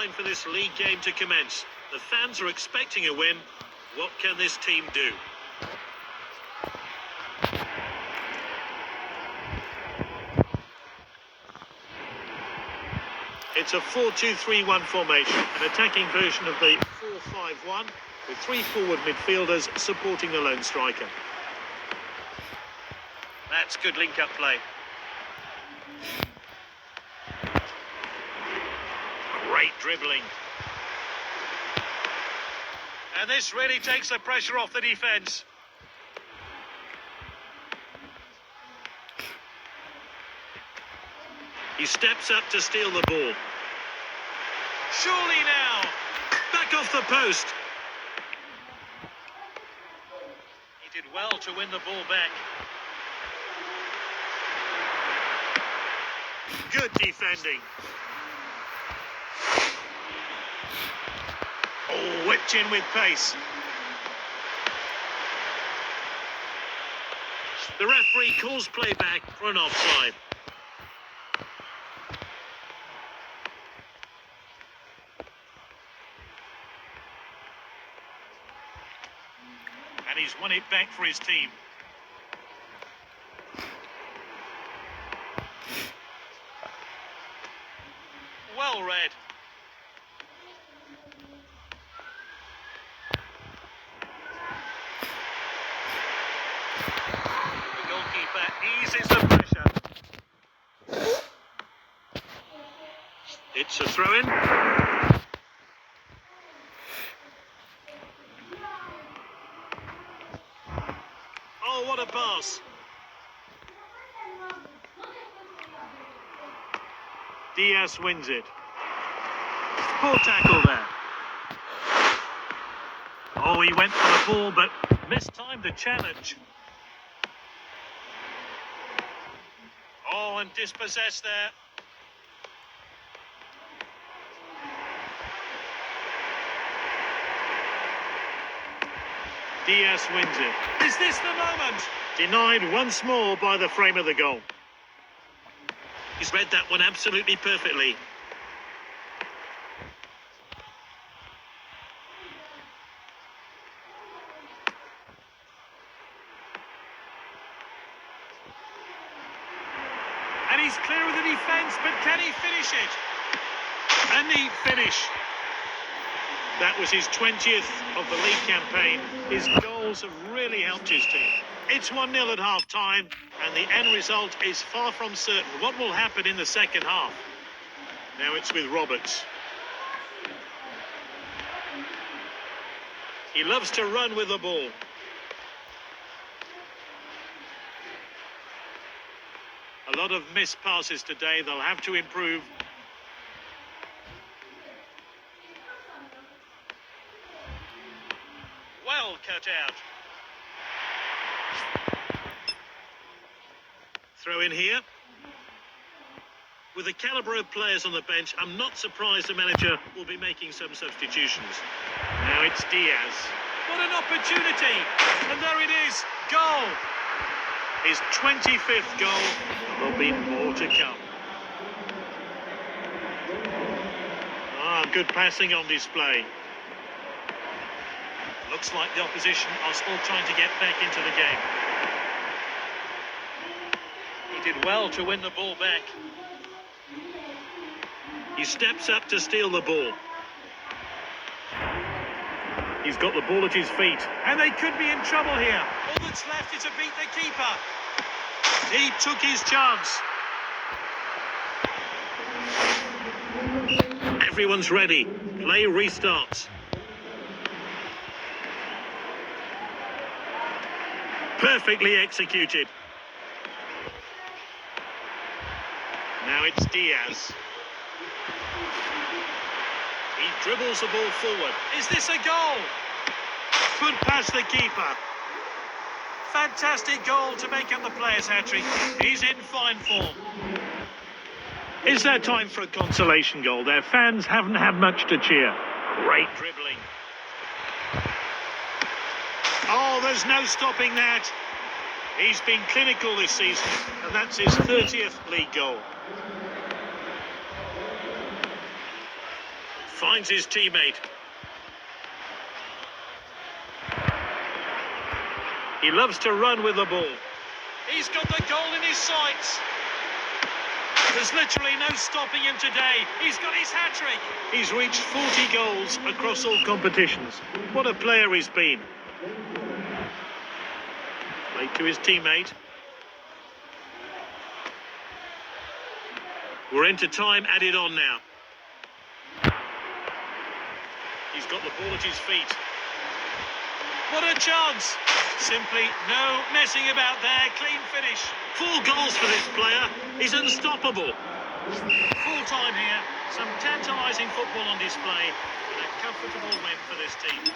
time for this league game to commence. The fans are expecting a win. What can this team do? It's a 4-2-3-1 formation, an attacking version of the 4-5-1, with three forward midfielders supporting the lone striker. That's good link-up play. Great dribbling. And this really takes the pressure off the defence. He steps up to steal the ball. Surely now. Back off the post. He did well to win the ball back. Good defending. Oh, whipped in with pace. The referee calls play back for an offside. And he's won it back for his team. Well read. The goalkeeper eases the pressure. It's a throw-in. Oh, what a pass. DLS wins it. Poor tackle there. Oh, he went for the ball, but mistimed the challenge. Oh, and dispossessed there. DLS wins it. Is this the moment? Denied once more by the frame of the goal. He's read that one absolutely perfectly. And he's clear of the defence, but can he finish it? A neat finish. That was his 20th of the league campaign. His goals have really helped his team. It's 1-0 at half-time, and the end result is far from certain. What will happen in the second half? Now it's with Roberts. He loves to run with the ball. A lot of missed passes today. They'll have to improve. Well cut out. Throw in here. With the calibre of players on the bench, I'm not surprised the manager will be making some substitutions. Now it's Diaz. What an opportunity! And there it is, goal! His 25th goal. There'll be more to come. Good passing on display. Looks like the opposition are still trying to get back into the game. He did well to win the ball back. He steps up to steal the ball. He's got the ball at his feet. And they could be in trouble here. All that's left is to beat the keeper. He took his chance. Everyone's ready. Play restarts. Perfectly executed. Now it's Diaz. He dribbles the ball forward. Is this a goal? Could pass the keeper. Fantastic goal to make up the player's hat-trick. He's in fine form. Is there time for a consolation goal? Their fans haven't had much to cheer. Great dribbling. Oh, there's no stopping that. He's been clinical this season, and that's his 30th league goal. Finds his teammate. He loves to run with the ball. He's got the goal in his sights. There's literally no stopping him today. He's got his hat-trick. He's reached 40 goals across all competitions. What a player he's been. Played to his teammate. We're into time added on now. He's got the ball at his feet. What a chance! Simply no messing about there. Clean finish. 4 goals for this player. He's unstoppable. Full time here. Some tantalising football on display. And a comfortable win for this team.